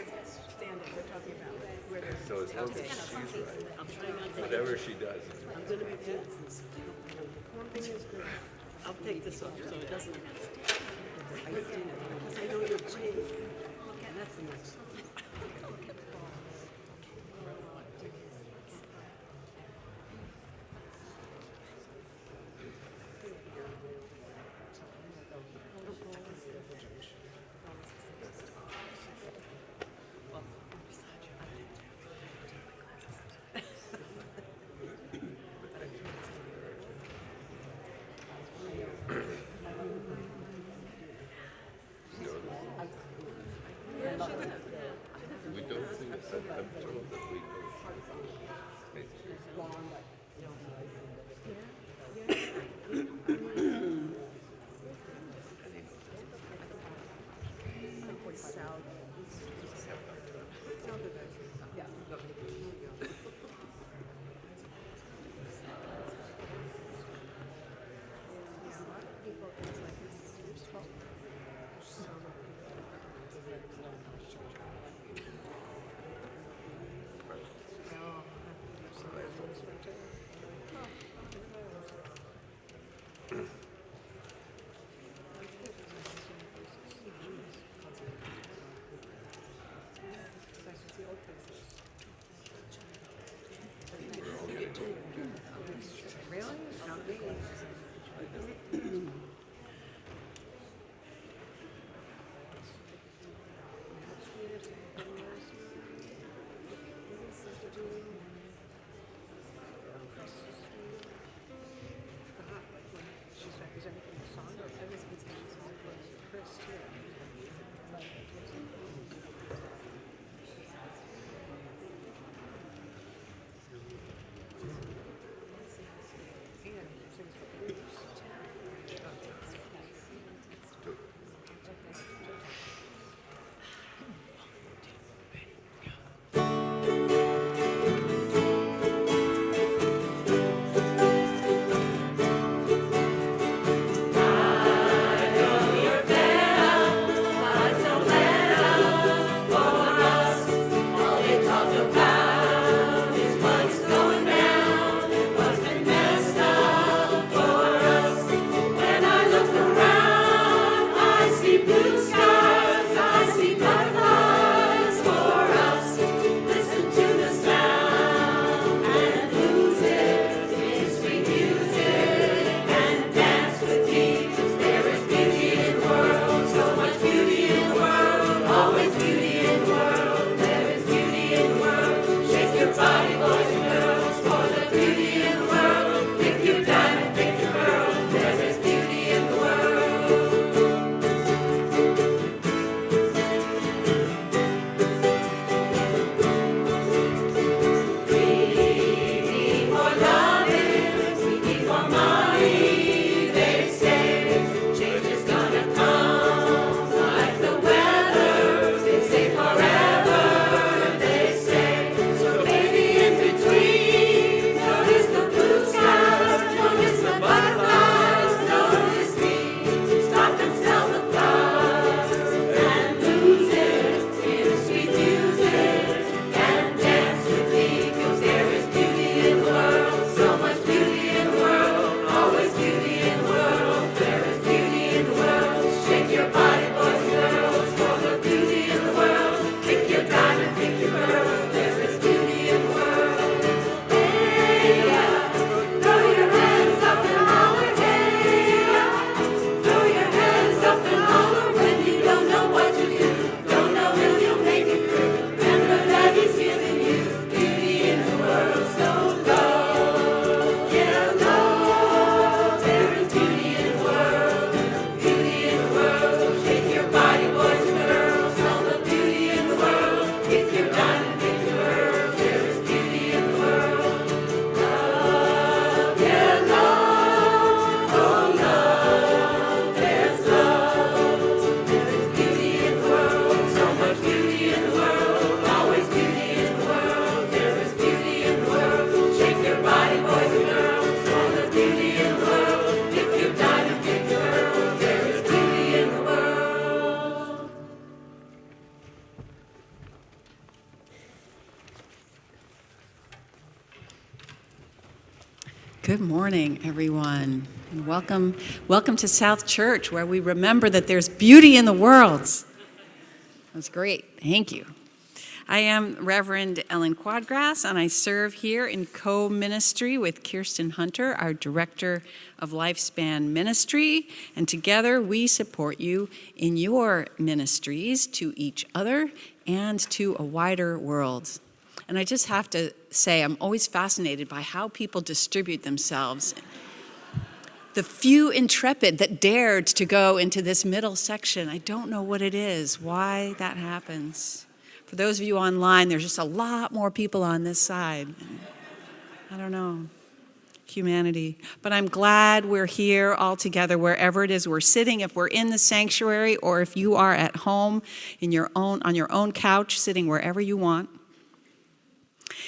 they're standing, we're talking about where they're. So as long as she's right, I'm trying not to. whatever she does, I'm gonna be good. Performing is good. I'll take this off so it doesn't. Because I know you're cheating. And that's the next. Good morning, everyone, and welcome to South Church, where we remember that there's beauty in the world. That's great. Thank you. I am Reverend Ellen Quaadgras, and I serve here in co-ministry with Kirsten Hunter, our Director of Lifespan Ministry, and together we support you in your ministries to each other and to a wider world. And I just have to say, I'm always fascinated by how people distribute themselves. The few intrepid that dared to go into this middle section, I don't know what it is, why that happens. For those of you online, there's just a lot more people on this side. I don't know, humanity. But I'm glad we're here all together, wherever it is we're sitting, if we're in the sanctuary, or if you are at home on your own couch, sitting wherever you want.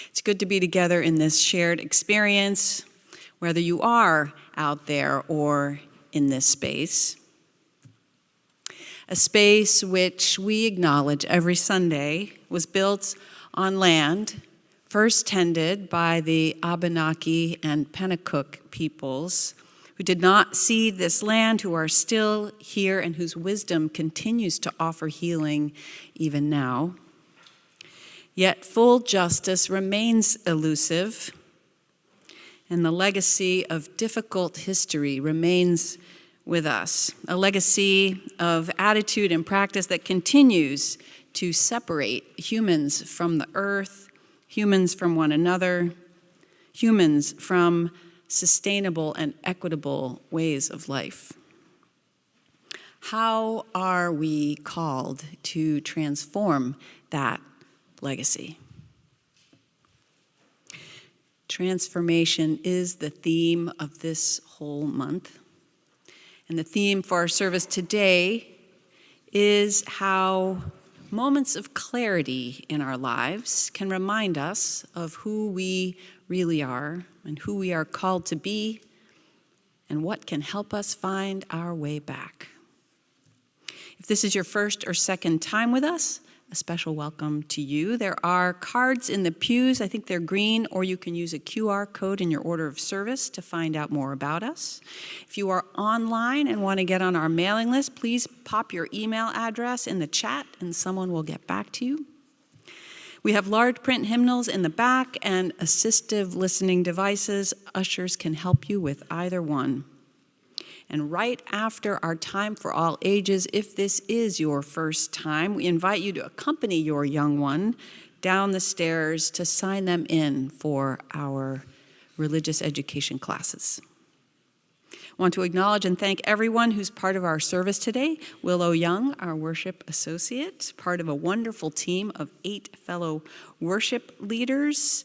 It's good to be together in this shared experience, whether you are out there or in this space. A space which we acknowledge every Sunday was built on land first tended by the Abenaki and Pennacook peoples, who did not cede this land, who are still here and whose wisdom continues to offer healing even now. Yet full justice remains elusive, and the legacy of difficult history remains with us, a legacy of attitude and practice that continues to separate humans from the earth, humans from one another, humans from sustainable and equitable ways of life. How are we called to transform that legacy? Transformation is the theme of this whole month. And the theme for our service today is how moments of clarity in our lives can remind us of who we really are and who we are called to be and what can help us find our way back. If this is your first or second time with us, a special welcome to you. There are cards in the pews. I think they're green, or you can use a QR code in your order of service to find out more about us. If you are online and want to get on our mailing list, please pop your email address in the chat and someone will get back to you. We have large print hymnals in the back and assistive listening devices. Ushers can help you with either one. And right after our time for all ages, if this is your first time, we invite you to accompany your young one down the stairs to sign them in for our religious education classes. I want to acknowledge and thank everyone who's part of our service today. Willow Young, our worship associate, part of a wonderful team of 8 fellow worship leaders.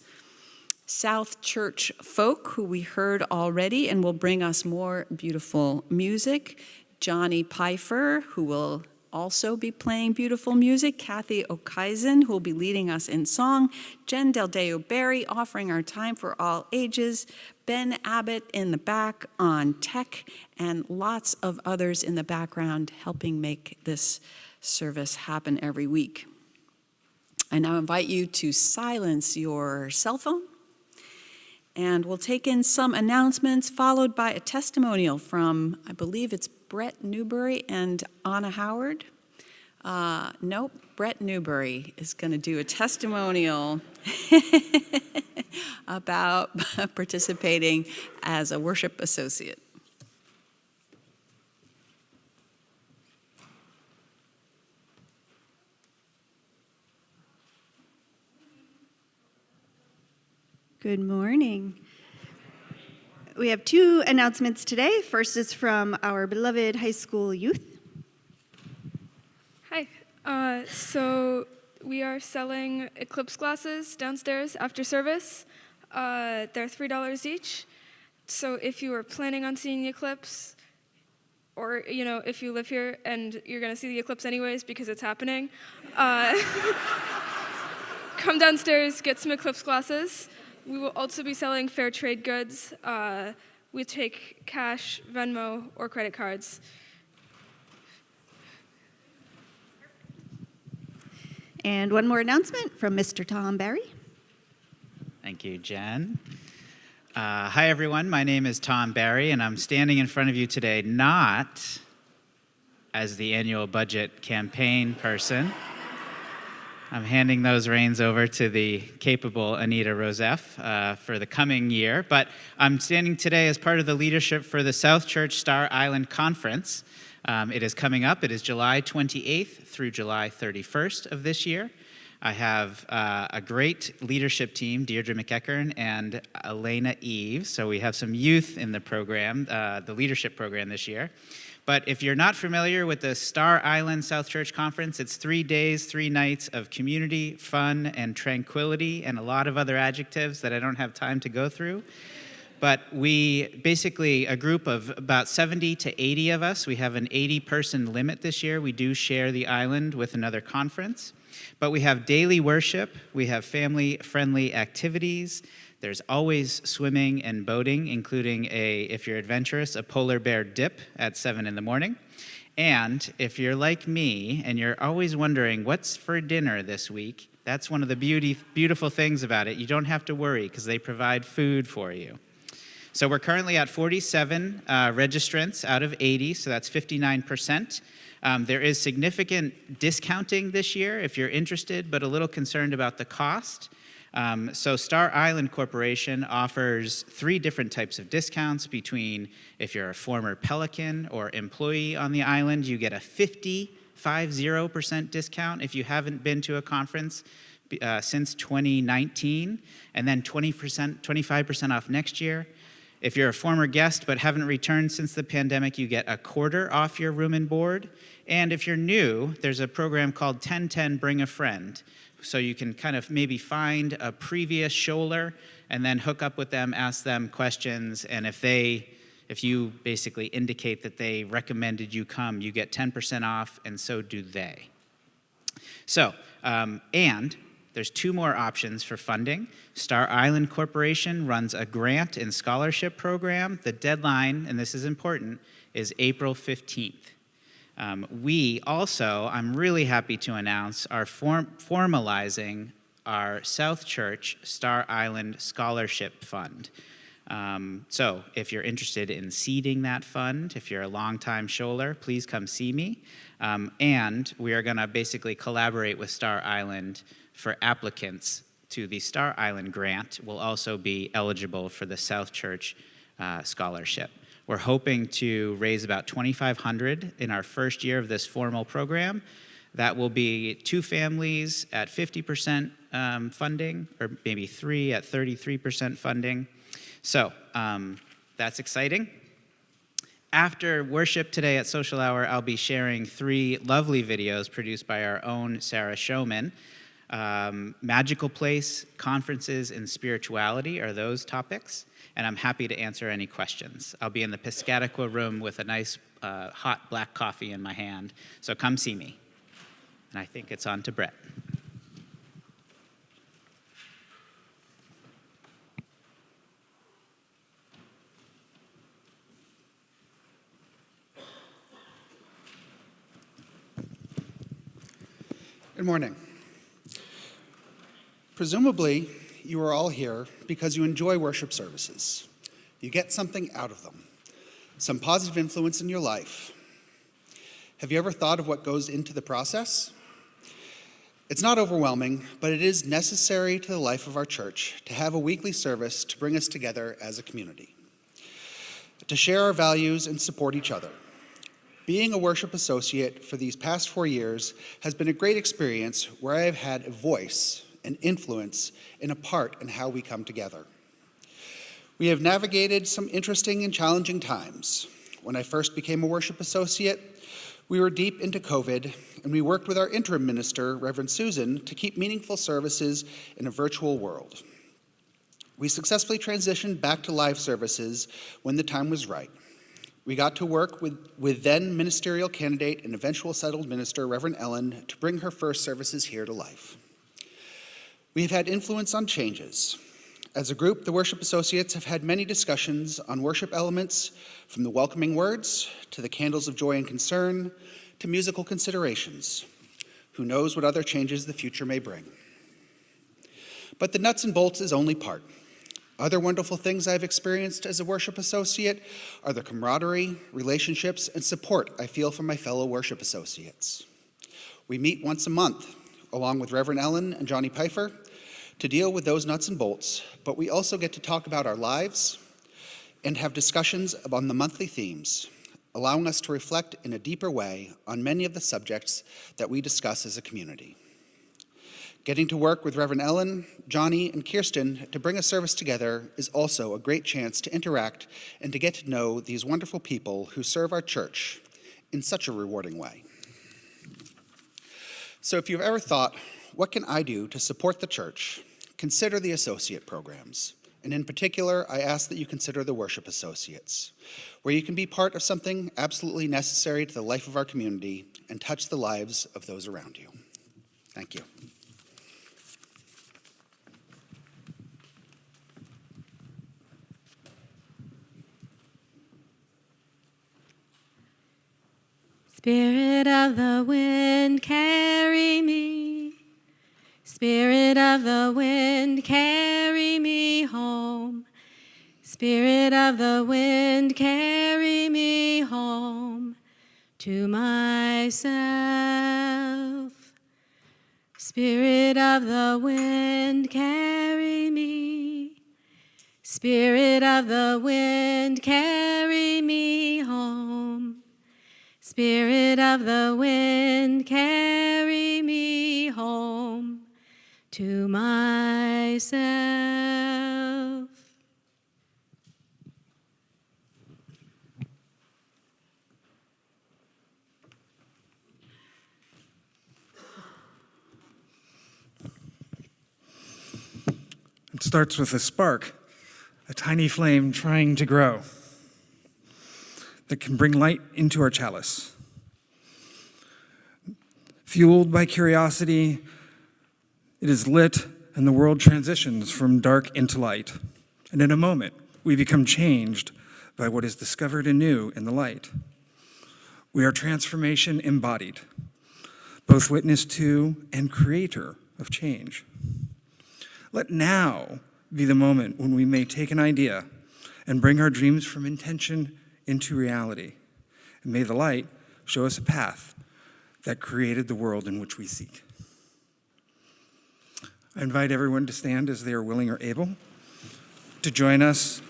South Church folk, who we heard already and will bring us more beautiful music. Johnny Pfeiffer, who will also be playing beautiful music. Cathy Okhuysen, who will be leading us in song. Jen Del Deo-Barry, offering our time for all ages. Ben Abbott in the back on tech, and lots of others in the background helping make this service happen every week. I now invite you to silence your cell phone. And we'll take in some announcements, followed by a testimonial from, I believe it's Bret Newbury and Anna Howard. Nope, Bret Newbury is going to do a testimonial about participating as a worship associate. Good morning. We have 2 announcements today. First is from our beloved high school youth. Hi. So we are selling eclipse glasses downstairs after service. They're $3 each. So if you are planning on seeing the eclipse, or if you live here and you're going to see the eclipse anyways because it's happening, come downstairs, get some eclipse glasses. We will also be selling fair trade goods. We take cash, Venmo, or credit cards. And one more announcement from Mr. Tom Barry. Thank you, Jen. Hi, everyone. My name is Tom Barry, and I'm standing in front of you today not as the annual budget campaign person. I'm handing those reins over to the capable Anita Rosef for the coming year, but I'm standing today as part of the leadership for the South Church Star Island Conference. It is coming up. It is July 28th through July 31st of this year. I have a great leadership team, Deirdre McEachern and Elena Eve. So we have some youth in the program, the leadership program this year. But if you're not familiar with the Star Island South Church Conference, it's 3 days, 3 nights of community, fun, and tranquility, and a lot of other adjectives that I don't have time to go through. But we basically, a group of about 70 to 80 of us, we have an 80-person limit this year. We do share the island with another conference. But we have daily worship, we have family-friendly activities, there's always swimming and boating, including if you're adventurous, a polar bear dip at 7 in the morning. And if you're like me and you're always wondering what's for dinner this week, that's one of the beautiful things about it. You don't have to worry because they provide food for you. So we're currently at 47 registrants out of 80, so that's 59%. There is significant discounting this year if you're interested, but a little concerned about the cost. So Star Island Corporation offers 3 different types of discounts between if you're a former Pelican or employee on the island, you get a 50% discount if you haven't been to a conference since 2019, and then 25% off next year. If you're a former guest but haven't returned since the pandemic, you get a quarter off your room and board. And if you're new, there's a program called 1010 Bring a Friend. So you can kind of maybe find a previous shoaler and then hook up with them, ask them questions, and if you basically indicate that they recommended you come, you get 10% off, and so do they. So, and there's 2 more options for funding. Star Island Corporation runs a grant and scholarship program. The deadline, and this is important, is April 15th. We also, I'm really happy to announce, are formalizing our South Church Star Island Scholarship Fund. So if you're interested in seeding that fund, if you're a longtime shoaler, please come see me. And we are going to basically collaborate with Star Island for applicants to the Star Island grant will also be eligible for the South Church scholarship. We're hoping to raise about $2,500 in our first year of this formal program. That will be 2 families at 50% funding, or maybe 3 at 33% funding. So that's exciting. After worship today at Social Hour, I'll be sharing 3 lovely videos produced by our own Sarah Showman. Magical place, conferences, and spirituality are those topics, and I'm happy to answer any questions. I'll be in the Piscataqua room with a nice hot black coffee in my hand, so come see me. And I think it's on to Bret. Good morning. Presumably, you are all here because you enjoy worship services. You get something out of them, some positive influence in your life. Have you ever thought of what goes into the process? It's not overwhelming, but it is necessary to the life of our church to have a weekly service to bring us together as a community, to share our values and support each other. Being a worship associate for these past 4 years has been a great experience where I have had a voice and influence and a part in how we come together. We have navigated some interesting and challenging times. When I first became a worship associate, we were deep into COVID, and we worked with our interim minister, Reverend Susan, to keep meaningful services in a virtual world. We successfully transitioned back to live services when the time was right. We got to work with then ministerial candidate and eventual settled minister, Reverend Ellen, to bring her first services here to life. We have had influence on changes. As a group, the worship associates have had many discussions on worship elements, from the welcoming words, to the candles of joy and concern, to musical considerations. Who knows what other changes the future may bring? But the nuts and bolts is only part. Other wonderful things I've experienced as a worship associate are the camaraderie, relationships, and support I feel from my fellow worship associates. We meet once a month, along with Reverend Ellen and Johnny Pfeiffer, to deal with those nuts and bolts, but we also get to talk about our lives and have discussions on the monthly themes, allowing us to reflect in a deeper way on many of the subjects that we discuss as a community. Getting to work with Reverend Ellen, Johnny, and Kirsten to bring a service together is also a great chance to interact and to get to know these wonderful people who serve our church in such a rewarding way. So if you've ever thought, what can I do to support the church? Consider the associate programs. And in particular, I ask that you consider the worship associates, where you can be part of something absolutely necessary to the life of our community and touch the lives of those around you. Thank you. Spirit of the wind, carry me. Spirit of the wind, carry me home. Spirit of the wind, carry me home to myself. Spirit of the wind, carry me. Spirit of the wind, carry me home. Spirit of the wind, carry me home to myself. It starts with a spark, a tiny flame trying to grow that can bring light into our chalice. Fueled by curiosity, it is lit and the world transitions from dark into light. And in a moment, we become changed by what is discovered anew in the light. We are transformation embodied, both witness to and creator of change. Let now be the moment when we may take an idea and bring our dreams from intention into reality. And may the light show us a path that created the world in which we seek. I invite everyone to stand as they are willing or able to join us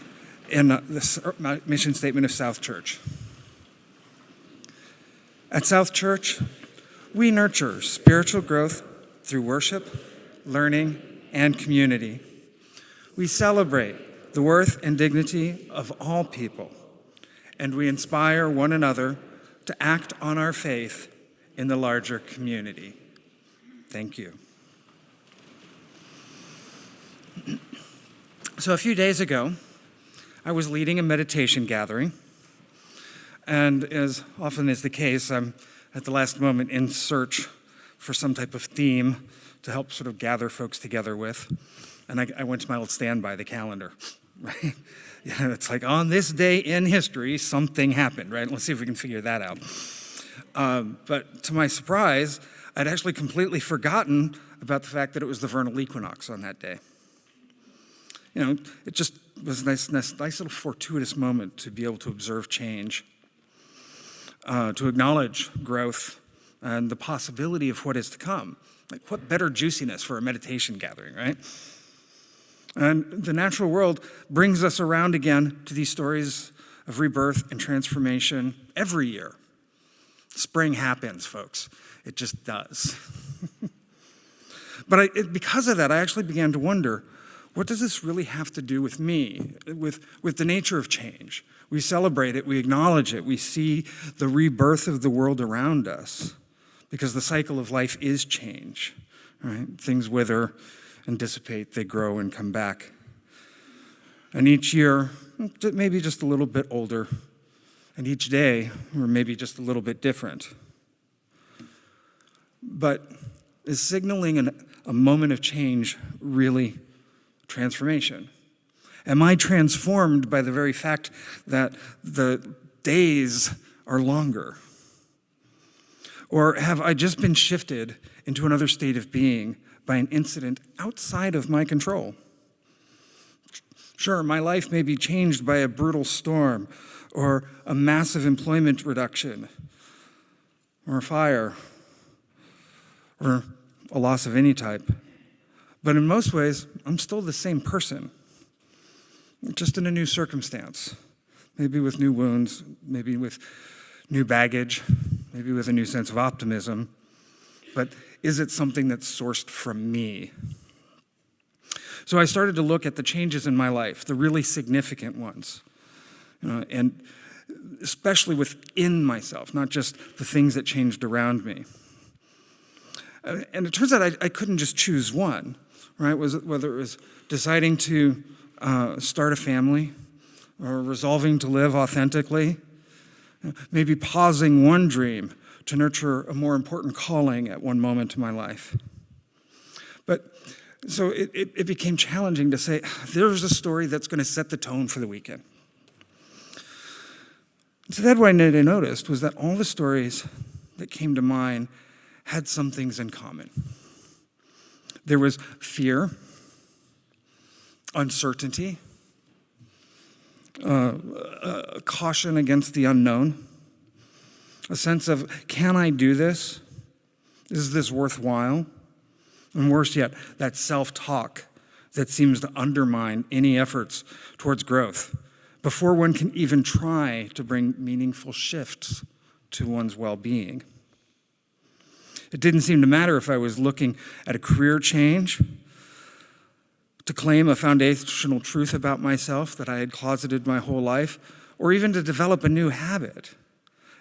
in the mission statement of South Church. At South Church, we nurture spiritual growth through worship, learning, and community. We celebrate the worth and dignity of all people, and we inspire one another to act on our faith in the larger community. Thank you. So a few days ago, I was leading a meditation gathering, and as often is the case, I'm at the last moment in search for some type of theme to help sort of gather folks together with. And I went to my old standby, the calendar, right? Yeah, it's like, on this day in history, something happened, right? Let's see if we can figure that out. But to my surprise, I'd actually completely forgotten about the fact that it was the vernal equinox on that day. You know, it just was a nice little fortuitous moment to be able to observe change, to acknowledge growth and the possibility of what is to come. Like, what better juiciness for a meditation gathering, right? And the natural world brings us around again to these stories of rebirth and transformation every year. Spring happens, folks. It just does. But because of that, I actually began to wonder, what does this really have to do with me, with the nature of change? We celebrate it, we acknowledge it, we see the rebirth of the world around us, because the cycle of life is change, right? Things wither and dissipate, they grow and come back. And each year, maybe just a little bit older, and each day, or maybe just a little bit different. But is signaling a moment of change really transformation? Am I transformed by the very fact that the days are longer? Or have I just been shifted into another state of being by an incident outside of my control? Sure, my life may be changed by a brutal storm, or a massive employment reduction, or a fire, or a loss of any type. But in most ways, I'm still the same person, just in a new circumstance. Maybe with new wounds, maybe with new baggage, maybe with a new sense of optimism. But is it something that's sourced from me? So I started to look at the changes in my life, the really significant ones, and especially within myself, not just the things that changed around me. And it turns out I couldn't just choose one, right? Whether it was deciding to start a family, or resolving to live authentically, maybe pausing one dream to nurture a more important calling at one moment in my life. But so it became challenging to say, there's a story that's going to set the tone for the weekend. So then what I noticed was that all the stories that came to mind had some things in common. There was fear, uncertainty, caution against the unknown, a sense of, can I do this? Is this worthwhile? And worse yet, that self-talk that seems to undermine any efforts towards growth before one can even try to bring meaningful shifts to one's well-being. It didn't seem to matter if I was looking at a career change, to claim a foundational truth about myself that I had closeted my whole life, or even to develop a new habit.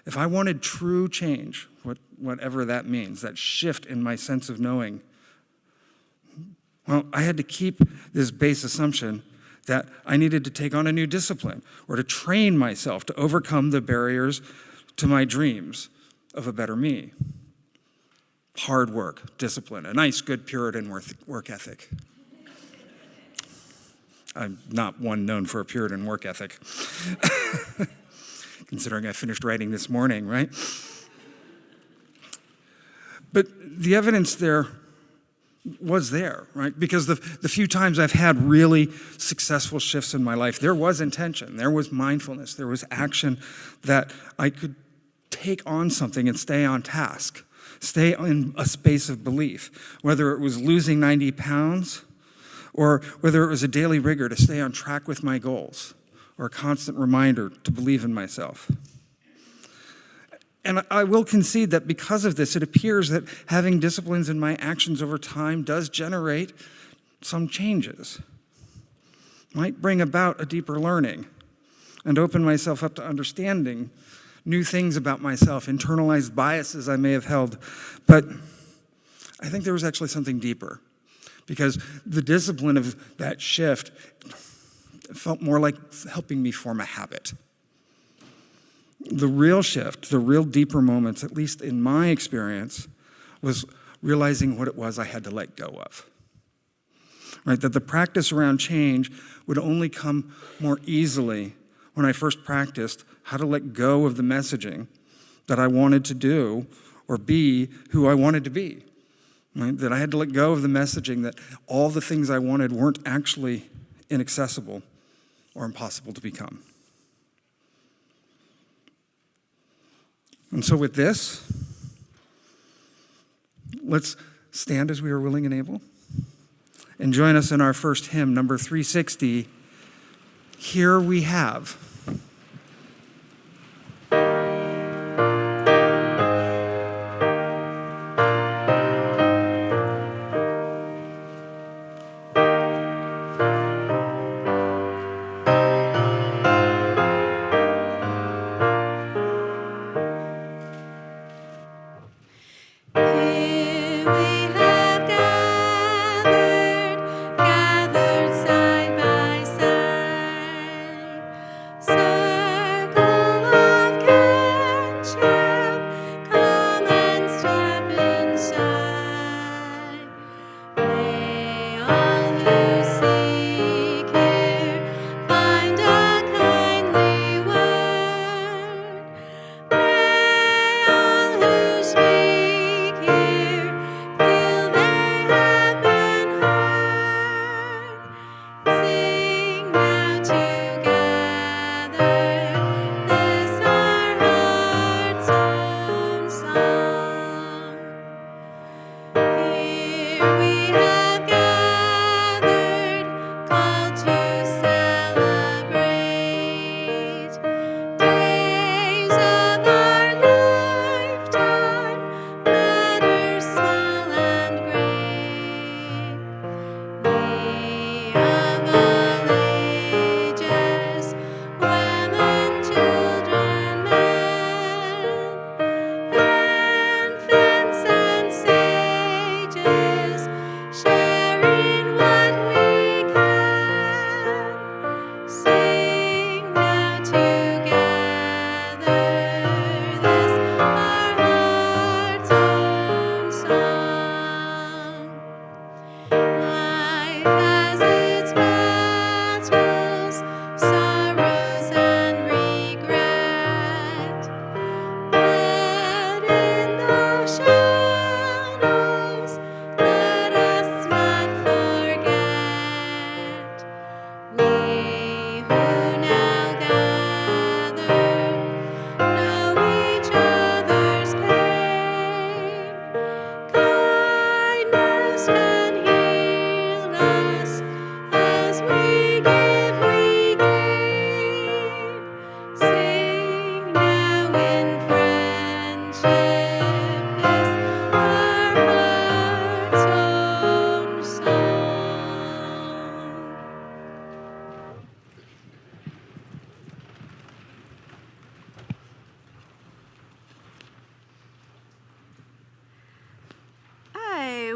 If I wanted true change, whatever that means, that shift in my sense of knowing, well, I had to keep this base assumption that I needed to take on a new discipline or to train myself to overcome the barriers to my dreams of a better me. Hard work, discipline, a nice, good Puritan work ethic. I'm not one known for a Puritan work ethic, considering I finished writing this morning, right? But the evidence there was there, right? Because the few times I've had really successful shifts in my life, there was intention, there was mindfulness, there was action that I could take on something and stay on task, stay in a space of belief, whether it was losing 90 pounds, or whether it was a daily rigor to stay on track with my goals, or a constant reminder to believe in myself. And I will concede that because of this, it appears that having disciplines in my actions over time does generate some changes. Might bring about a deeper learning and open myself up to understanding new things about myself, internalized biases I may have held. But I think there was actually something deeper, because the discipline of that shift felt more like helping me form a habit. The real shift, the real deeper moments, at least in my experience, was realizing what it was I had to let go of. Right? That the practice around change would only come more easily when I first practiced how to let go of the messaging that I wanted to do or be who I wanted to be. Right? That I had to let go of the messaging that all the things I wanted weren't actually inaccessible or impossible to become. And so with this, let's stand as we are willing and able and join us in our first hymn, number 360, Here We Have. Gathered side by side,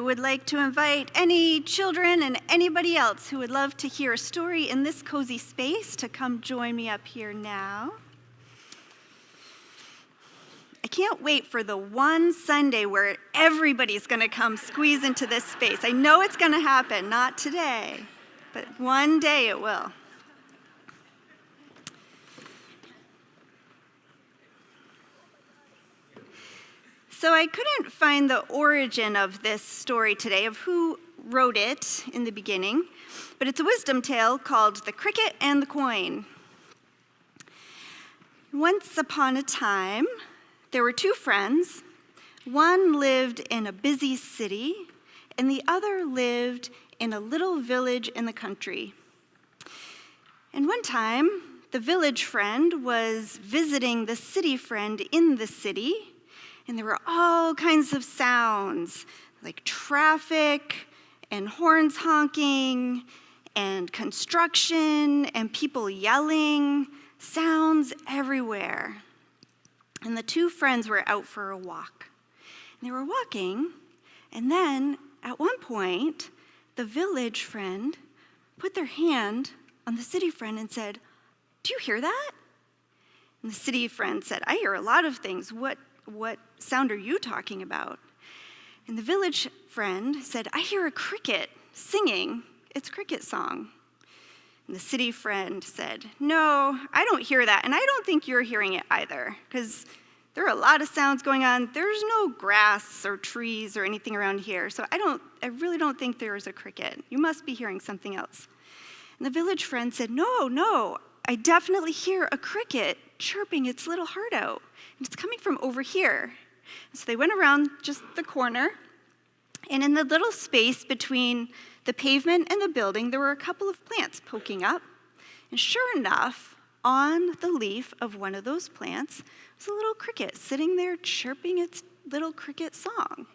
would like to invite any children and anybody else who would love to hear a story in this cozy space to come join me up here now. I can't wait for the one Sunday where everybody's going to come squeeze into this space. I know it's going to happen, not today, but one day it will. So I couldn't find the origin of this story today, of who wrote it in the beginning, but it's a wisdom tale called The Cricket and the Coin. Once upon a time, there were two friends. One lived in a busy city, and the other lived in a little village in the country. And one time, the village friend was visiting the city friend in the city, and there were all kinds of sounds, like traffic and horns honking and construction and people yelling, sounds everywhere. And the two friends were out for a walk. And they were walking, and then at one point, the village friend put their hand on the city friend and said, "Do you hear that?" And the city friend said, "I hear a lot of things. What sound are you talking about?" And the village friend said, "I hear a cricket singing its cricket song." And the city friend said, "No, I don't hear that, and I don't think you're hearing it either, because there are a lot of sounds going on. There's no grass or trees or anything around here, so I really don't think there's a cricket. You must be hearing something else." And the village friend said, No, I definitely hear a cricket chirping its little heart out. And it's coming from over here." And so they went around just the corner, and in the little space between the pavement and the building, there were a couple of plants poking up. And sure enough, on the leaf of one of those plants was a little cricket sitting there chirping its little cricket song.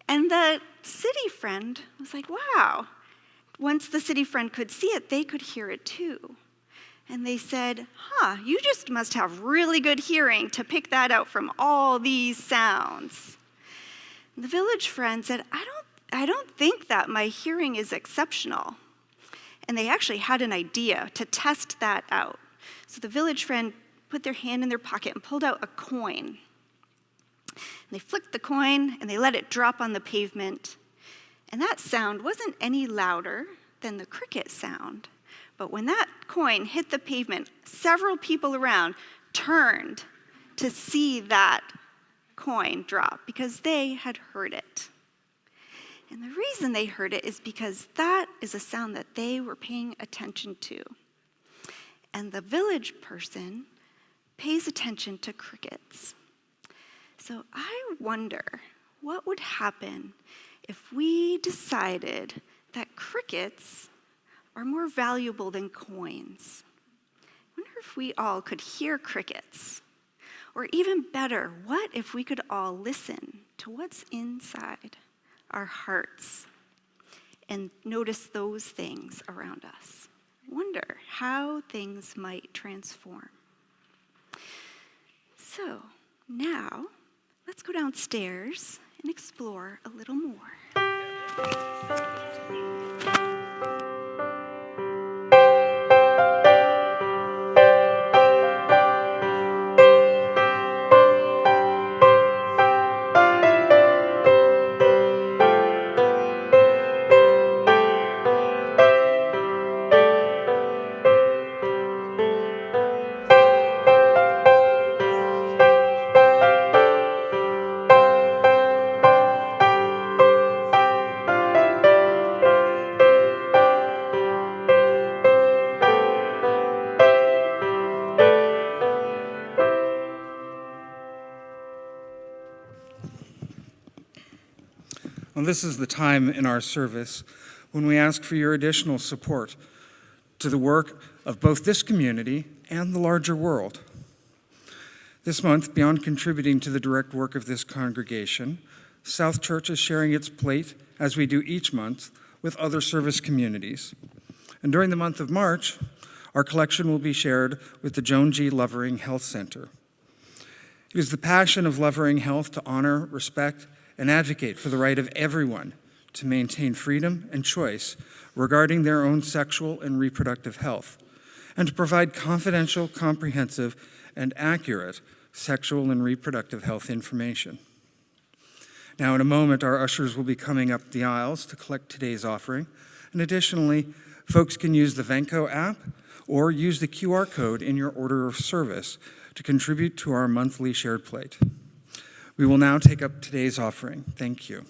And the city friend was like, wow. Once the city friend could see it, they could hear it too. And they said, you just must have really good hearing to pick that out from all these sounds. And the village friend said, I don't think that my hearing is exceptional. And they actually had an idea to test that out. So the village friend put their hand in their pocket and pulled out a coin. And they flicked the coin and they let it drop on the pavement. And that sound wasn't any louder than the cricket sound. But when that coin hit the pavement, several people around turned to see that coin drop because they had heard it. And the reason they heard it is because that is a sound that they were paying attention to. And the village person pays attention to crickets. So I wonder what would happen if we decided that crickets are more valuable than coins. I wonder if we all could hear crickets. Or even better, what if we could all listen to what's inside our hearts and notice those things around us? I wonder how things might transform. So now, let's go downstairs and explore a little more. Well, this is the time in our service when we ask for your additional support to the work of both this community and the larger world. This month, beyond contributing to the direct work of this congregation, South Church is sharing its plate, as we do each month, with other service communities. And during the month of March, our collection will be shared with the Joan G. Lovering Health Center. It is the passion of Lovering Health to honor, respect, and advocate for the right of everyone to maintain freedom and choice regarding their own sexual and reproductive health, and to provide confidential, comprehensive, and accurate sexual and reproductive health information. Now, in a moment, our ushers will be coming up the aisles to collect today's offering, and additionally, folks can use the Venco app or use the QR code in your order of service to contribute to our monthly shared plate. We will now take up today's offering. Thank you.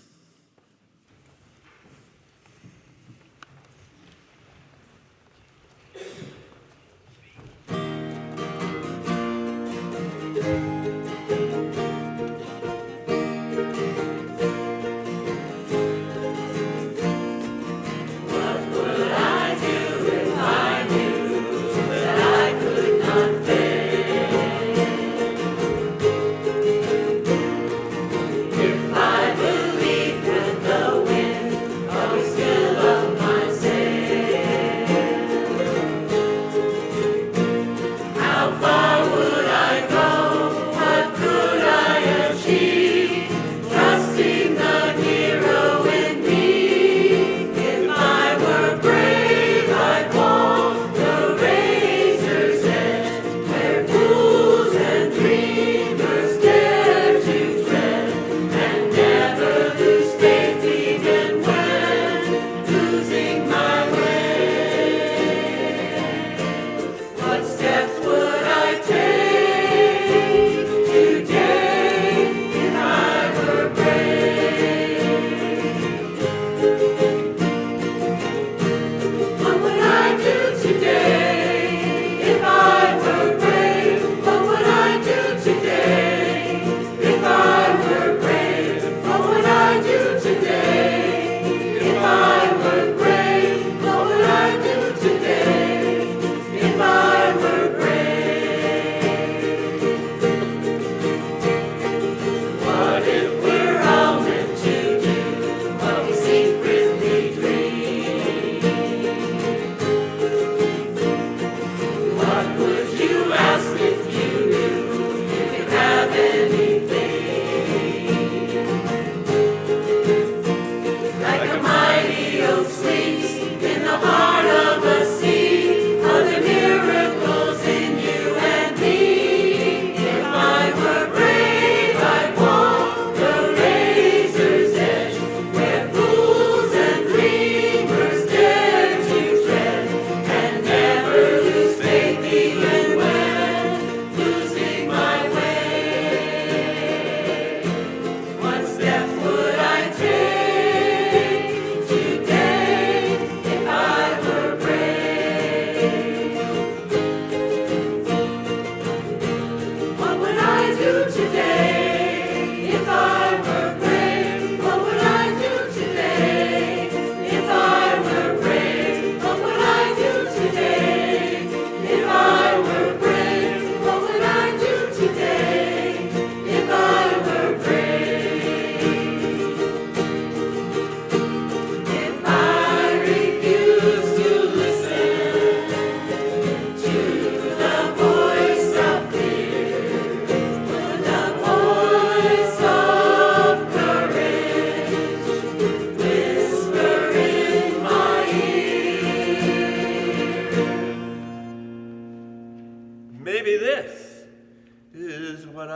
What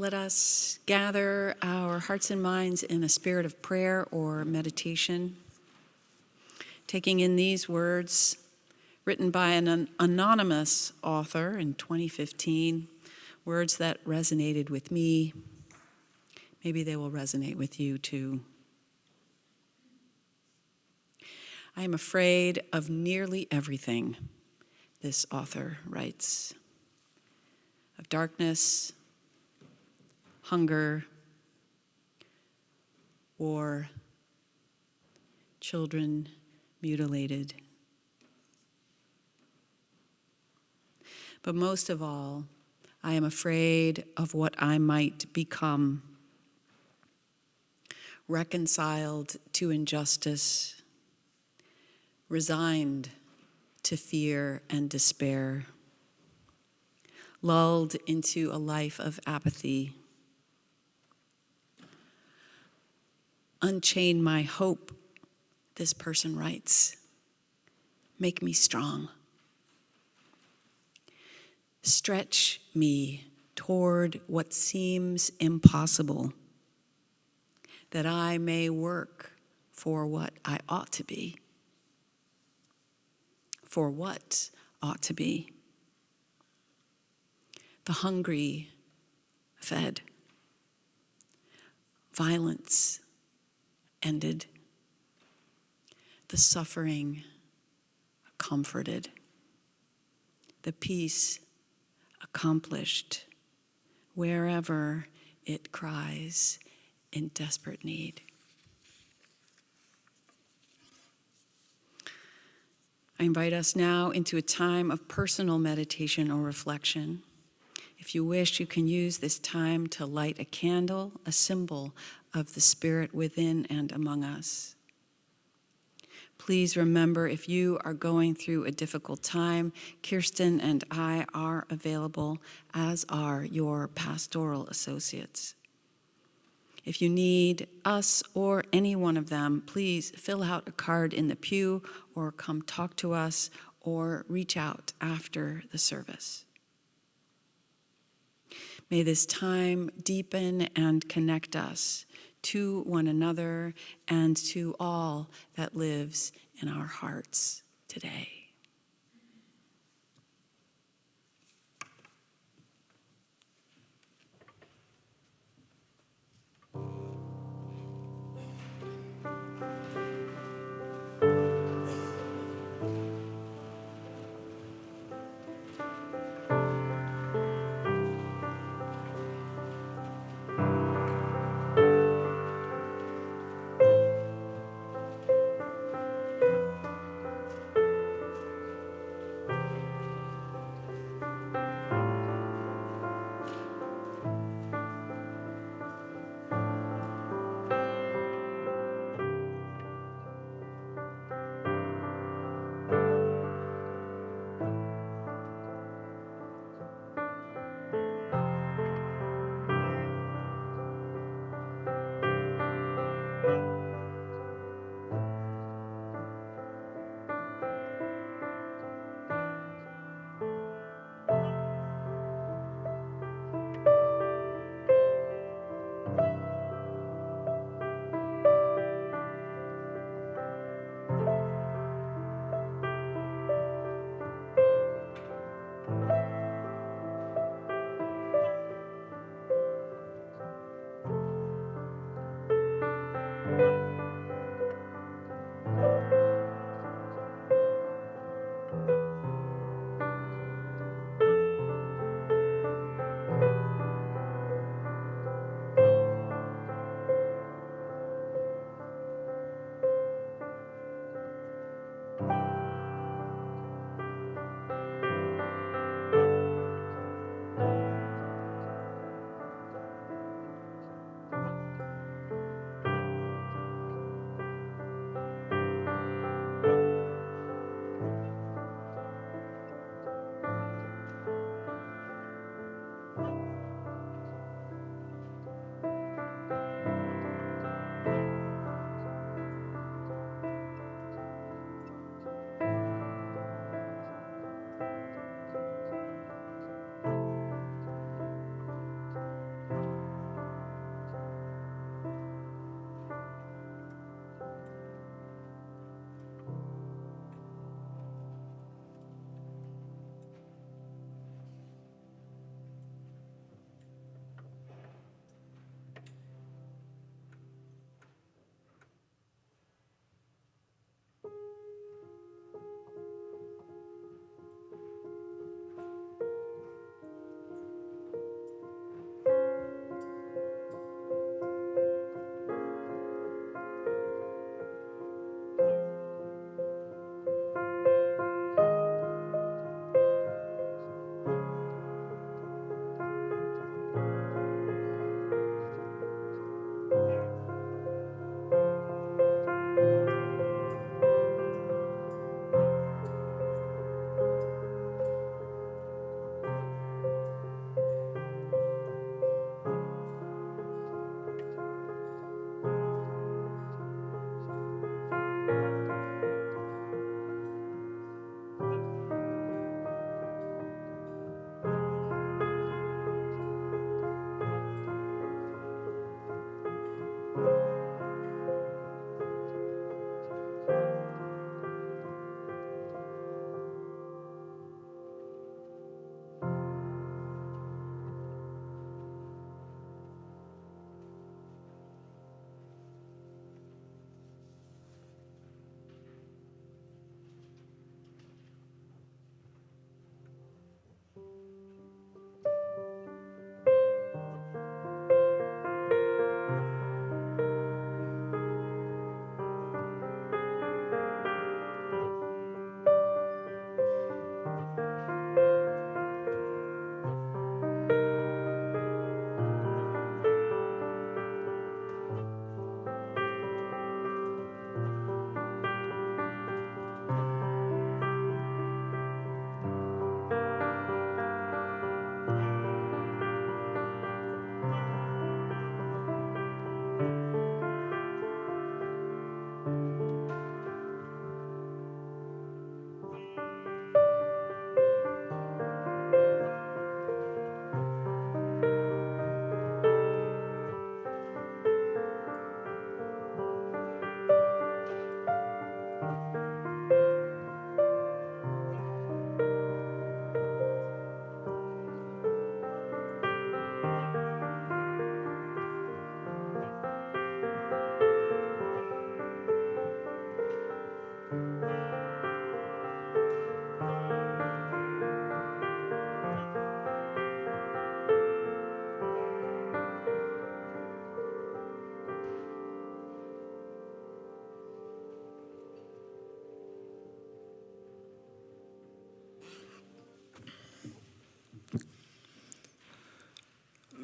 Let us gather our hearts and minds in a spirit of prayer or meditation, taking in these words written by an anonymous author in 2015, words that resonated with me. Maybe they will resonate with you too. I am afraid of nearly everything, this author writes. Of darkness, hunger, war, children mutilated. But most of all, I am afraid of what I might become, reconciled to injustice, resigned to fear and despair, lulled into a life of apathy. Unchain my hope, this person writes. Make me strong. Stretch me toward what seems impossible, that I may work for what I ought to be. For what ought to be. The hungry fed. Violence ended. The suffering comforted. The peace accomplished wherever it cries in desperate need. I invite us now into a time of personal meditation or reflection. If you wish, you can use this time to light a candle, a symbol of the Spirit within and among us. Please remember, if you are going through a difficult time, Kirsten and I are available, as are your pastoral associates. If you need us or any one of them, please fill out a card in the pew or come talk to us or reach out after the service. May this time deepen and connect us to one another and to all that lives in our hearts today.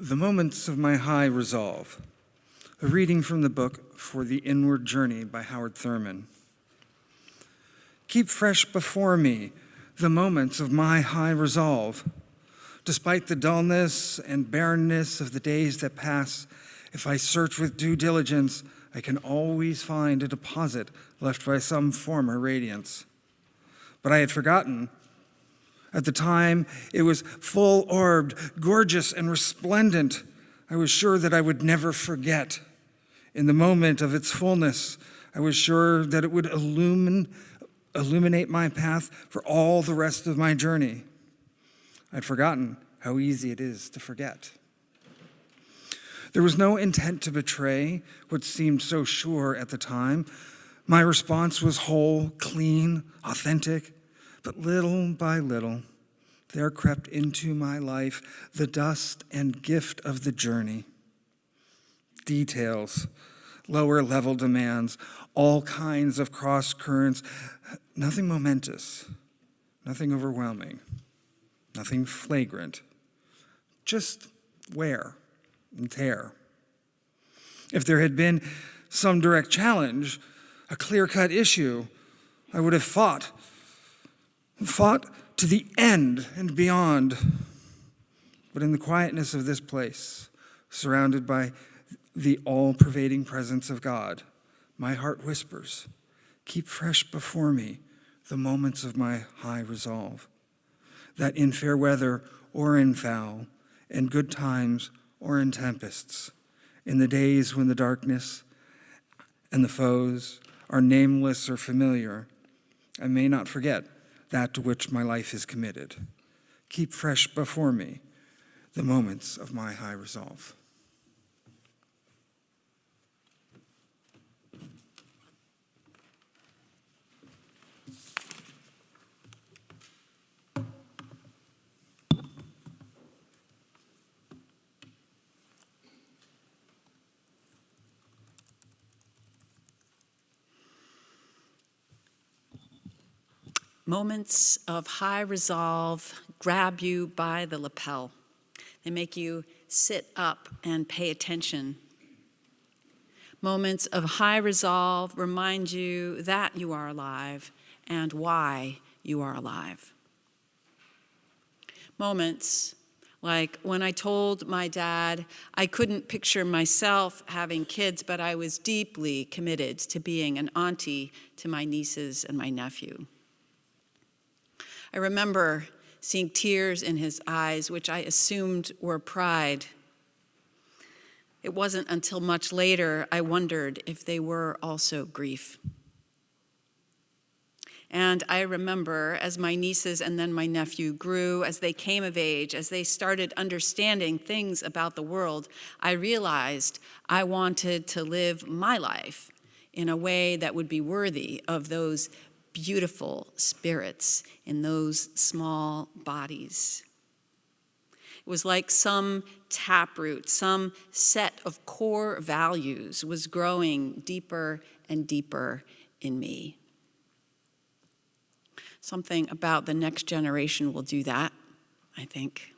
The Moments of My High Resolve, a reading from the book For the Inward Journey by Howard Thurman. Keep fresh before me the moments of my high resolve. Despite the dullness and barrenness of the days that pass, if I search with due diligence, I can always find a deposit left by some former radiance. But I had forgotten. At the time, it was full-orbed, gorgeous, and resplendent. I was sure that I would never forget. In the moment of its fullness, I was sure that it would illuminate my path for all the rest of my journey. I'd forgotten how easy it is to forget. There was no intent to betray what seemed so sure at the time. My response was whole, clean, authentic, but little by little, there crept into my life the dust and gift of the journey. Details, lower level demands, all kinds of cross currents, nothing momentous, nothing overwhelming, nothing flagrant, just wear and tear. If there had been some direct challenge, a clear-cut issue, I would have fought to the end and beyond. But in the quietness of this place, surrounded by the all-pervading presence of God, my heart whispers, keep fresh before me the moments of my high resolve, that in fair weather or in foul, in good times or in tempests, in the days when the darkness and the foes are nameless or familiar, I may not forget that to which my life is committed. Keep fresh before me the moments of my high resolve. Moments of high resolve grab you by the lapel. They make you sit up and pay attention. Moments of high resolve remind you that you are alive and why you are alive. Moments like when I told my dad I couldn't picture myself having kids, but I was deeply committed to being an auntie to my nieces and my nephew. I remember seeing tears in his eyes, which I assumed were pride. It wasn't until much later I wondered if they were also grief. And I remember as my nieces and then my nephew grew, as they came of age, as they started understanding things about the world, I realized I wanted to live my life in a way that would be worthy of those beautiful spirits in those small bodies. It was like some taproot, some set of core values was growing deeper and deeper in me. Something about the next generation will do that, I think.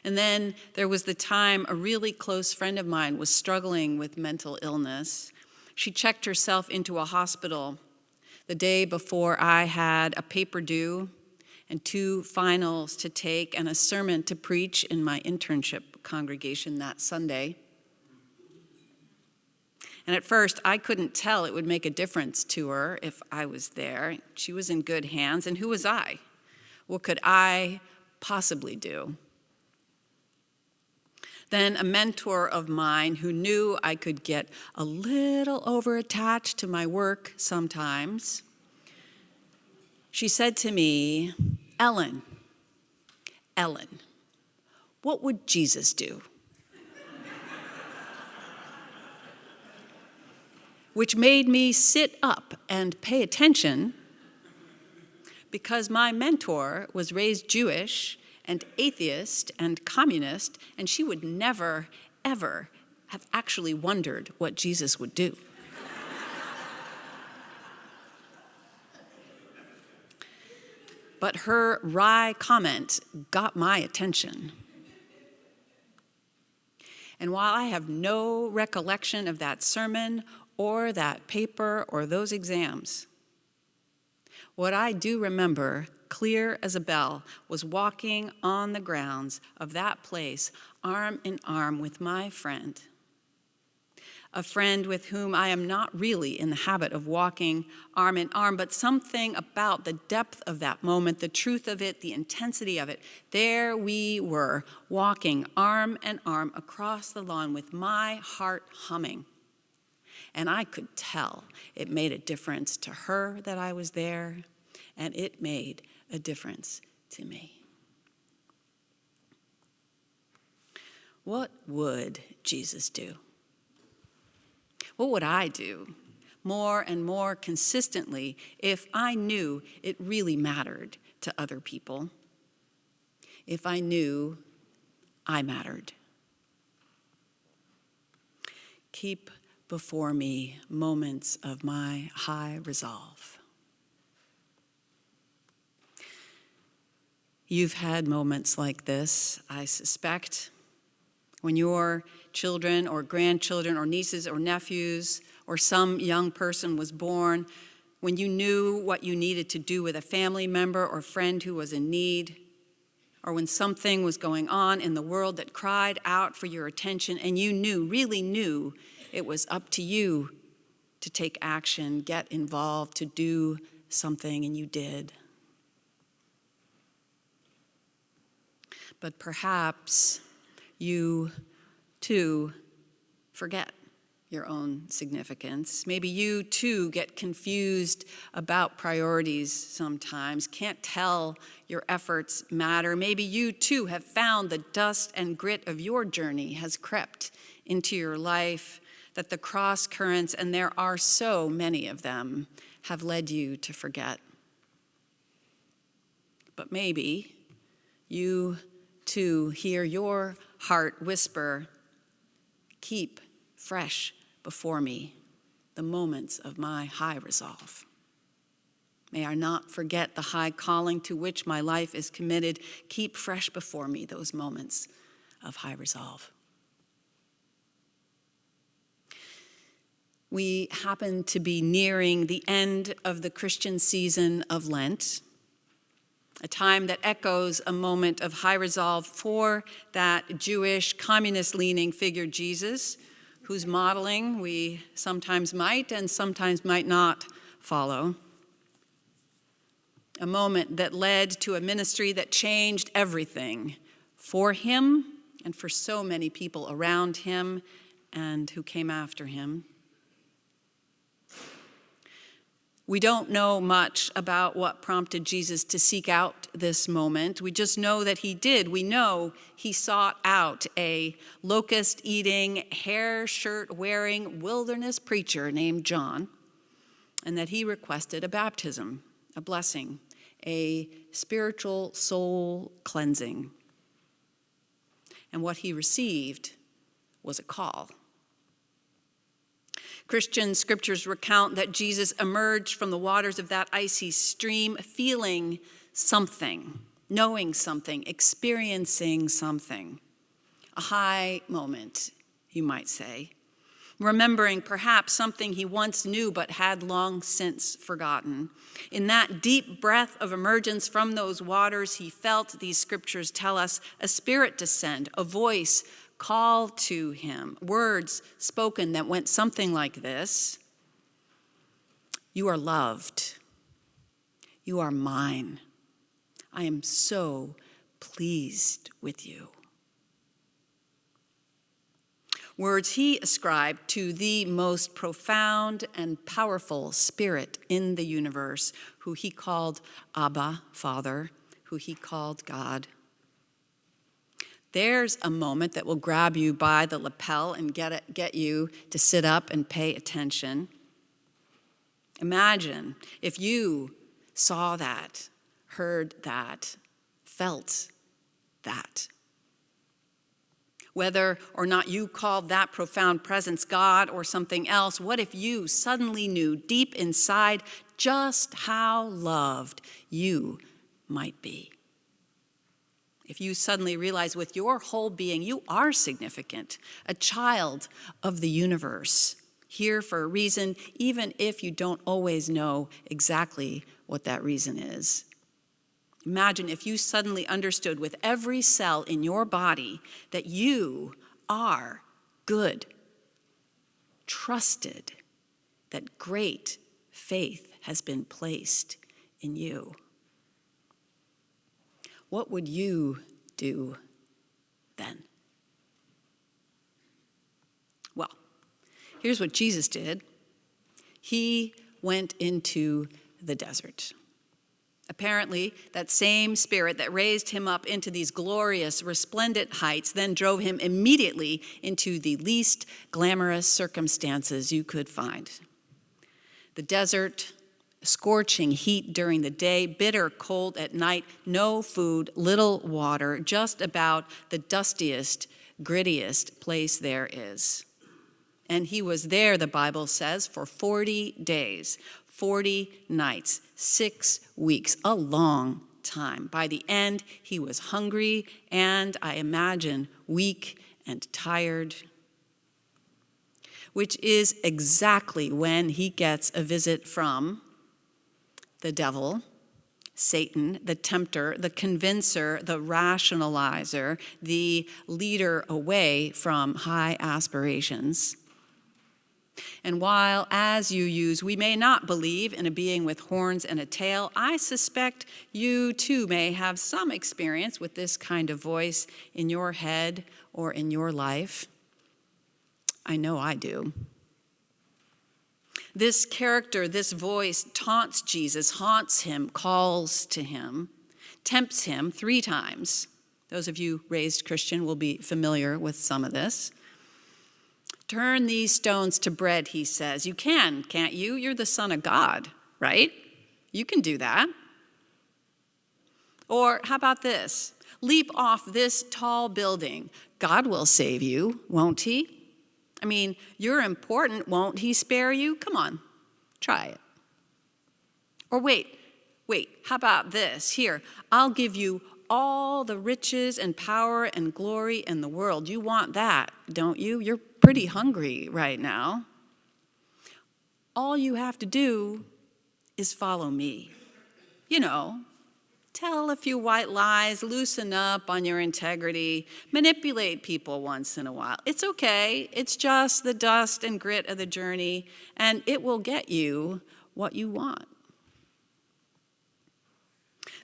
And then there was the time a really close friend of mine was struggling with mental illness. She checked herself into a hospital the day before I had a paper due and 2 finals to take and a sermon to preach in my internship congregation that Sunday. And at first, I couldn't tell it would make a difference to her if I was there. She was in good hands, and who was I? What could I possibly do? Then a mentor of mine who knew I could get a little overattached to my work sometimes, she said to me, Ellen, what would Jesus do? Which made me sit up and pay attention because my mentor was raised Jewish and atheist and communist, and she would never, ever have actually wondered what Jesus would do. But her wry comment got my attention. And while I have no recollection of that sermon or that paper or those exams, what I do remember, clear as a bell, was walking on the grounds of that place, arm in arm with my friend, a friend with whom I am not really in the habit of walking arm in arm, but something about the depth of that moment, the truth of it, the intensity of it. There we were, walking arm in arm across the lawn with my heart humming. And I could tell it made a difference to her that I was there, and it made a difference to me. What would Jesus do? What would I do more and more consistently if I knew it really mattered to other people? If I knew I mattered? Keep before me moments of my high resolve. You've had moments like this, I suspect, when your children or grandchildren or nieces or nephews or some young person was born, when you knew what you needed to do with a family member or friend who was in need, or when something was going on in the world that cried out for your attention and you knew, really knew, it was up to you to take action, get involved, to do something, and you did. But perhaps you, too, forget your own significance. Maybe you, too, get confused about priorities sometimes, can't tell your efforts matter. Maybe you, too, have found the dust and grit of your journey has crept into your life, that the cross currents, and there are so many of them, have led you to forget. But maybe you, too, hear your heart whisper, keep fresh before me the moments of my high resolve. May I not forget the high calling to which my life is committed. Keep fresh before me those moments of high resolve. We happen to be nearing the end of the Christian season of Lent, a time that echoes a moment of high resolve for that Jewish, communist-leaning figure Jesus, whose modeling we sometimes might and sometimes might not follow. A moment that led to a ministry that changed everything for him and for so many people around him and who came after him. We don't know much about what prompted Jesus to seek out this moment. We just know that he did. We know he sought out a locust-eating, hair shirt-wearing wilderness preacher named John, and that he requested a baptism, a blessing, a spiritual soul cleansing. And what he received was a call. Christian scriptures recount that Jesus emerged from the waters of that icy stream feeling something, knowing something, experiencing something. A high moment, you might say. Remembering perhaps something he once knew but had long since forgotten. In that deep breath of emergence from those waters, he felt, these scriptures tell us, a spirit descend, a voice call to him, words spoken that went something like this: "You are loved. You are mine. I am so pleased with you." Words he ascribed to the most profound and powerful spirit in the universe, who he called Abba, Father, who he called God. There's a moment that will grab you by the lapel and get you to sit up and pay attention. Imagine if you saw that, heard that, felt that. Whether or not you called that profound presence God or something else, what if you suddenly knew deep inside just how loved you might be? If you suddenly realize with your whole being you are significant, a child of the universe, here for a reason, even if you don't always know exactly what that reason is. Imagine if you suddenly understood with every cell in your body that you are good, trusted, that great faith has been placed in you. What would you do then? Well, here's what Jesus did. He went into the desert. Apparently, that same Spirit that raised him up into these glorious, resplendent heights then drove him immediately into the least glamorous circumstances you could find. The desert, scorching heat during the day, bitter cold at night, no food, little water, just about the dustiest, grittiest place there is. And he was there, the Bible says, for 40 days, 40 nights, 6 weeks, a long time. By the end, he was hungry and, I imagine, weak and tired, which is exactly when he gets a visit from the devil, Satan, the tempter, the convincer, the rationalizer, the leader away from high aspirations. And while, as you use, we may not believe in a being with horns and a tail, I suspect you too may have some experience with this kind of voice in your head or in your life. I know I do. This character, this voice taunts Jesus, haunts him, calls to him, tempts him 3 times. Those of you raised Christian will be familiar with some of this. Turn these stones to bread, he says. You can, can't you? You're the Son of God, right? You can do that. Or how about this? Leap off this tall building. God will save you, won't he? I mean, you're important, won't he spare you? Come on, try it. Or wait, how about this? Here, I'll give you all the riches and power and glory in the world. You want that, don't you? You're pretty hungry right now. All you have to do is follow me. You know, tell a few white lies, loosen up on your integrity, manipulate people once in a while. It's okay. It's just the dust and grit of the journey, and it will get you what you want.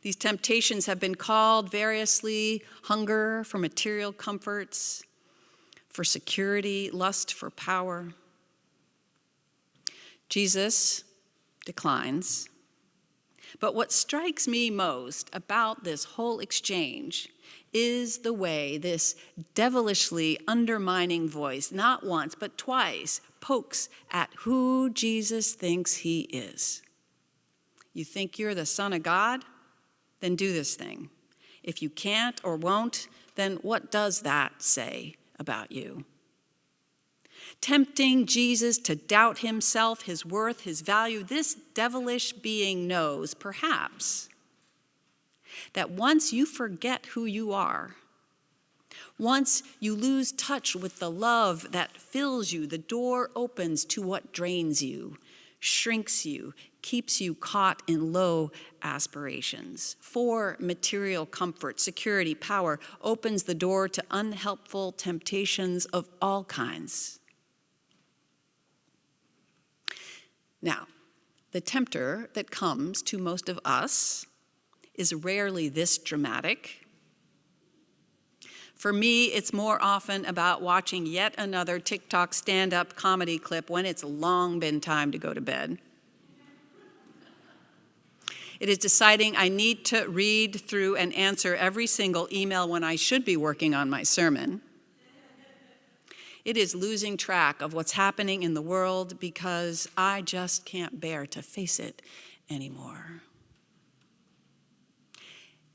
These temptations have been called variously hunger for material comforts, for security, lust for power. Jesus declines. But what strikes me most about this whole exchange is the way this devilishly undermining voice, not once but twice, pokes at who Jesus thinks he is. You think you're the Son of God? Then do this thing. If you can't or won't, then what does that say about you? Tempting Jesus to doubt himself, his worth, his value, this devilish being knows, perhaps, that once you forget who you are, once you lose touch with the love that fills you, the door opens to what drains you, shrinks you, keeps you caught in low aspirations. For material comfort, security, power, opens the door to unhelpful temptations of all kinds. Now, the tempter that comes to most of us is rarely this dramatic. For me, it's more often about watching yet another TikTok stand-up comedy clip when it's long been time to go to bed. It is deciding I need to read through and answer every single email when I should be working on my sermon. It is losing track of what's happening in the world because I just can't bear to face it anymore.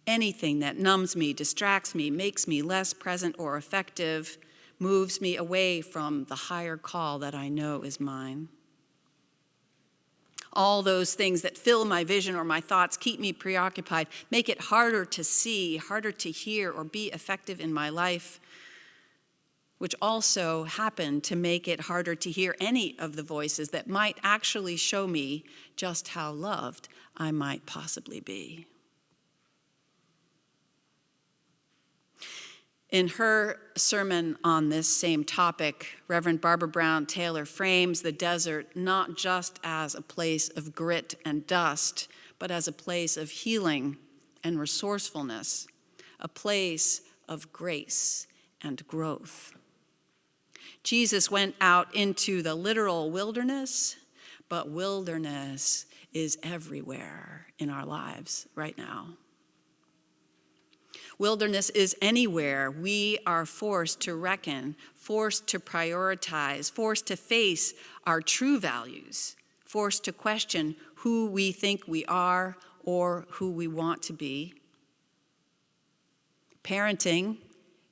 Anything that numbs me, distracts me, makes me less present or effective, moves me away from the higher call that I know is mine. All those things that fill my vision or my thoughts, keep me preoccupied, make it harder to see, harder to hear, or be effective in my life, which also happen to make it harder to hear any of the voices that might actually show me just how loved I might possibly be. In her sermon on this same topic, Reverend Barbara Brown Taylor frames the desert not just as a place of grit and dust, but as a place of healing and resourcefulness, a place of grace and growth. Jesus went out into the literal wilderness, but wilderness is everywhere in our lives right now. Wilderness is anywhere we are forced to reckon, forced to prioritize, forced to face our true values, forced to question who we think we are or who we want to be. Parenting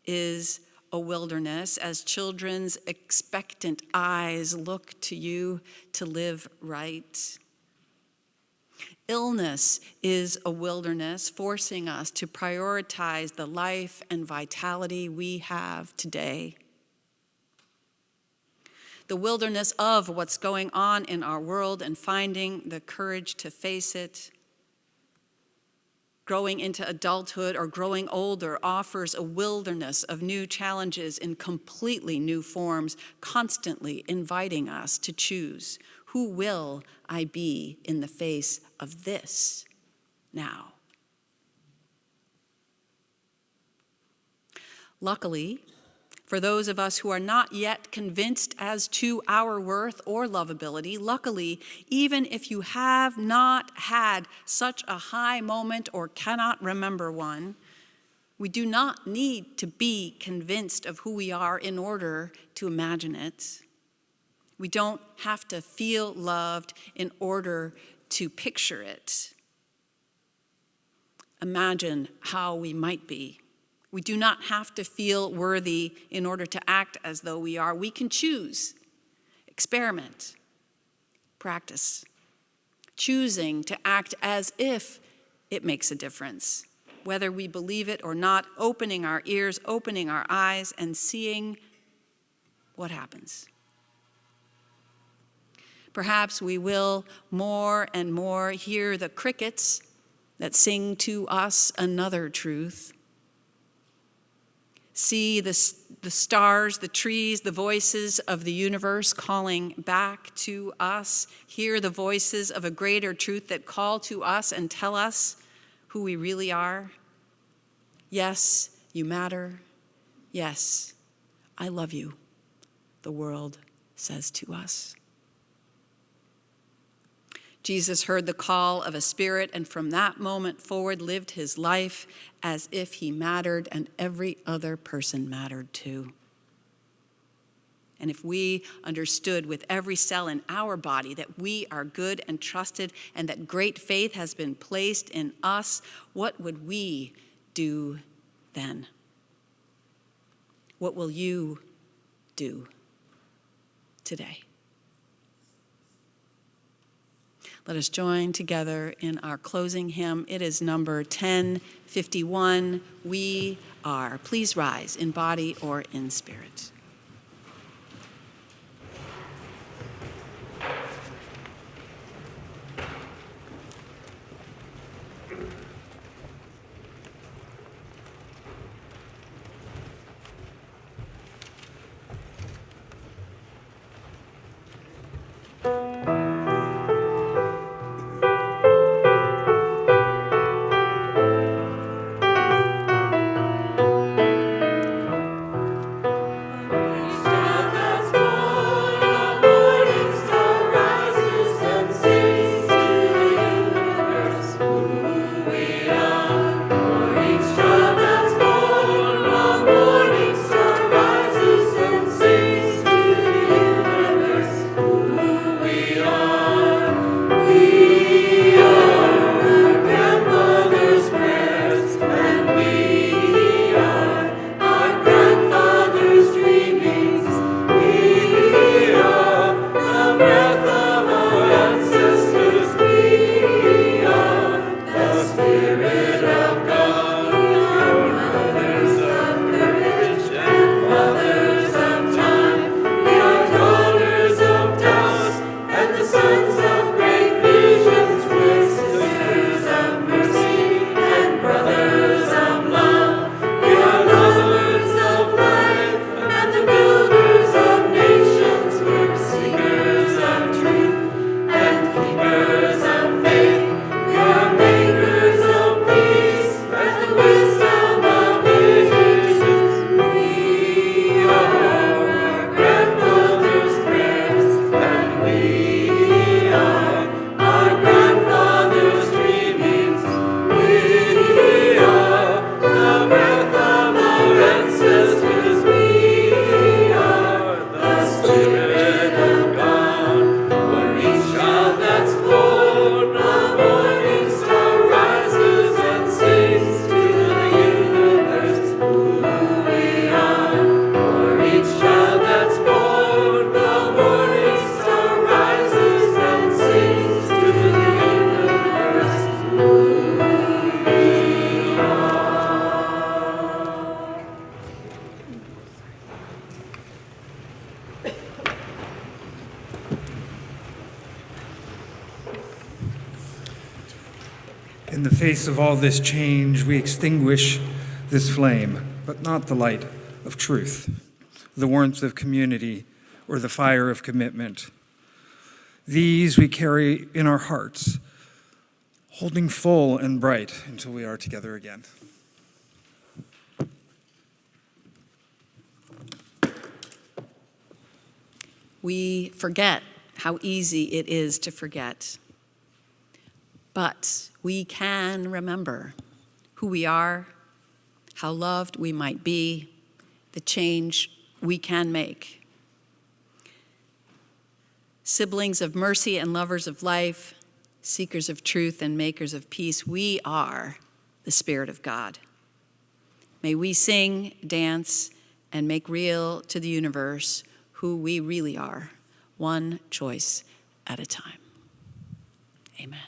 is a wilderness as children's expectant eyes look to you to live right. Illness is a wilderness, forcing us to prioritize the life and vitality we have today. The wilderness of what's going on in our world and finding the courage to face it. Growing into adulthood or growing older offers a wilderness of new challenges in completely new forms, constantly inviting us to choose. Who will I be in the face of this now? Luckily, for those of us who are not yet convinced as to our worth or lovability, luckily, even if you have not had such a high moment or cannot remember one, we do not need to be convinced of who we are in order to imagine it. We don't have to feel loved in order to picture it. Imagine how we might be. We do not have to feel worthy in order to act as though we are. We can choose, experiment, practice, choosing to act as if it makes a difference, whether we believe it or not, opening our ears, opening our eyes, and seeing what happens. Perhaps we will more and more hear the crickets that sing to us another truth. See the stars, the trees, the voices of the universe calling back to us. Hear the voices of a greater truth that call to us and tell us who we really are. Yes, you matter. Yes, I love you, the world says to us. Jesus heard the call of a spirit, and from that moment forward lived his life as if he mattered and every other person mattered too. And if we understood with every cell in our body that we are good and trusted and that great faith has been placed in us, what would we do then? What will you do today? Let us join together in our closing hymn. It is number 1051, We Are. Please rise in body or in spirit. In the face of all this change, we extinguish this flame, but not the light of truth, the warmth of community, or the fire of commitment. These we carry in our hearts, holding full and bright until we are together again. We forget how easy it is to forget. But we can remember who we are, how loved we might be, the change we can make. Siblings of mercy and lovers of life, seekers of truth and makers of peace, we are the Spirit of God. May we sing, dance, and make real to the universe who we really are, one choice at a time. Amen.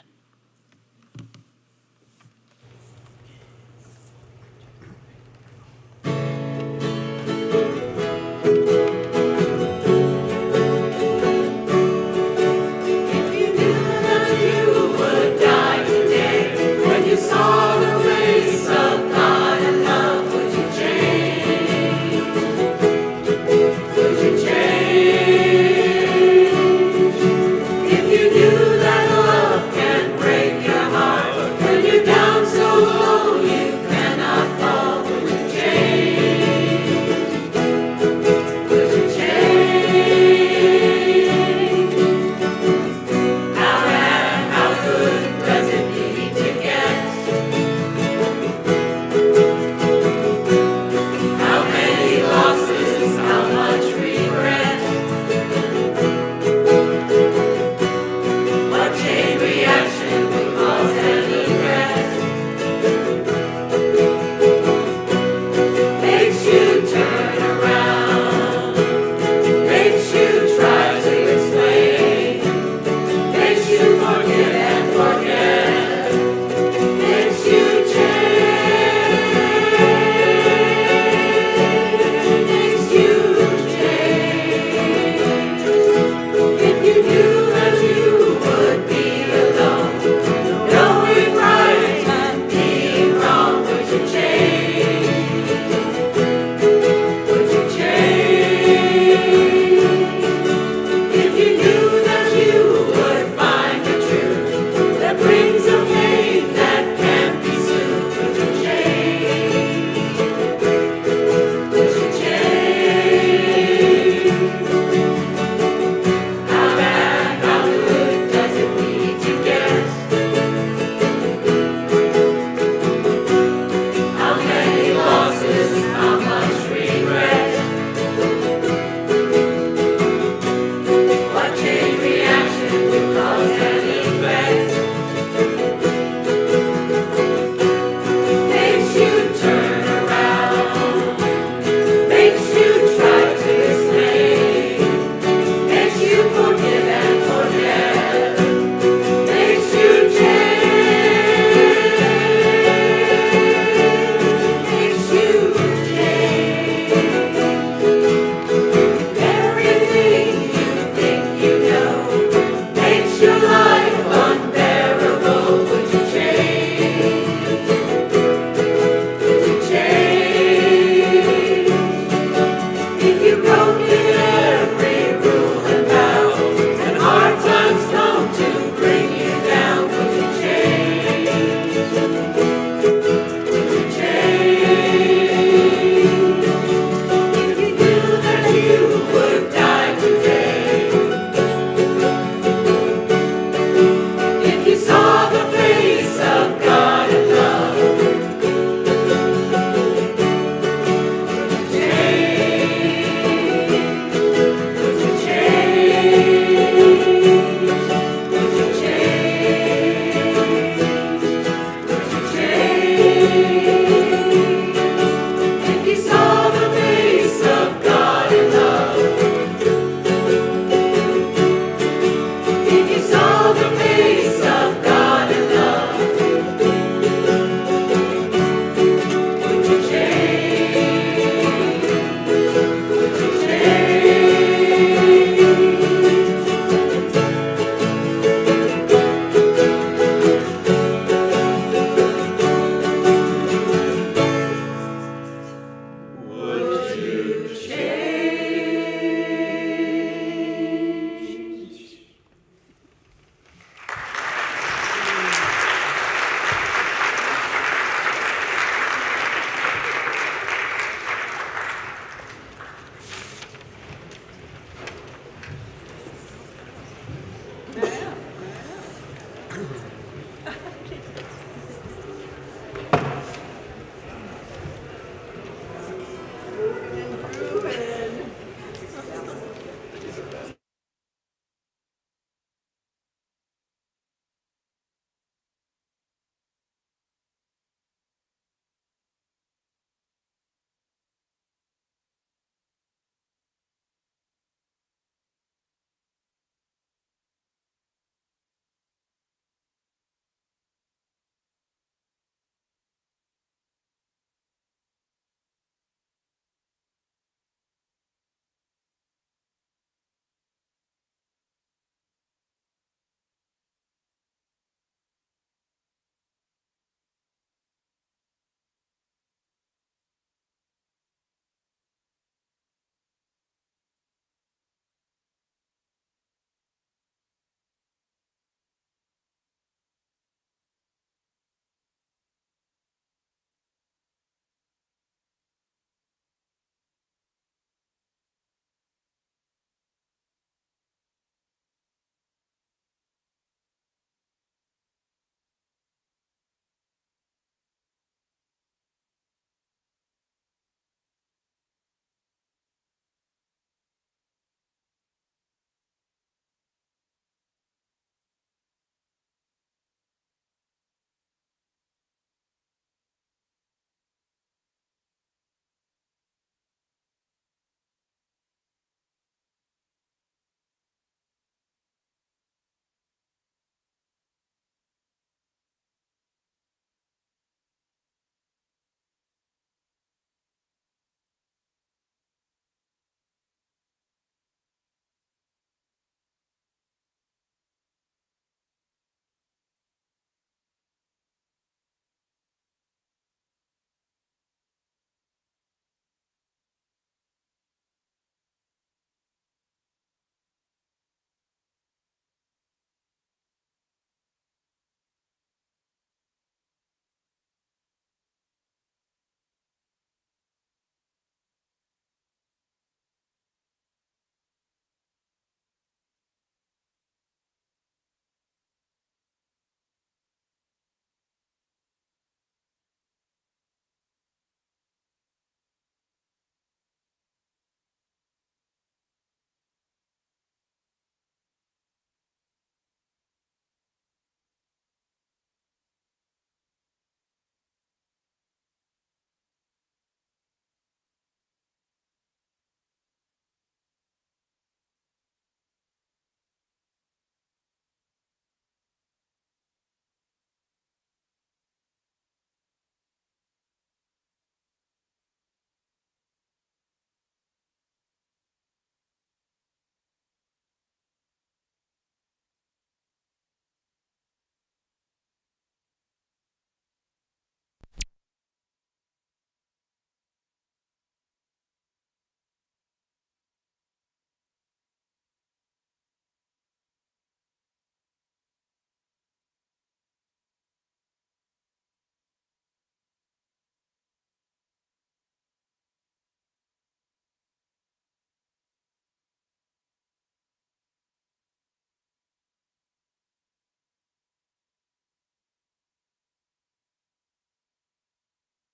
Saw the face of God and love, would you change? Would you change? If you knew that love can